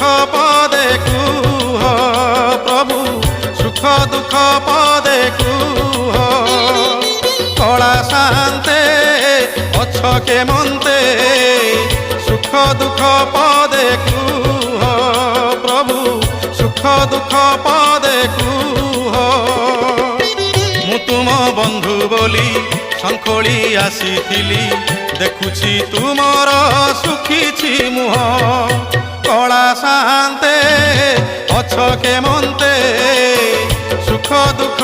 पदे कुह प्रभु सुख दुख पदे कुह कला शांते अछ के मन्ते सुख दुख पदे कुह प्रभु सुख दुख पदे कुह मु तुम बंधु बोली शंखोली आसीथिली देखुछि तुमर सुखी मुह कला शांते अछ के मन्ते सुख दुख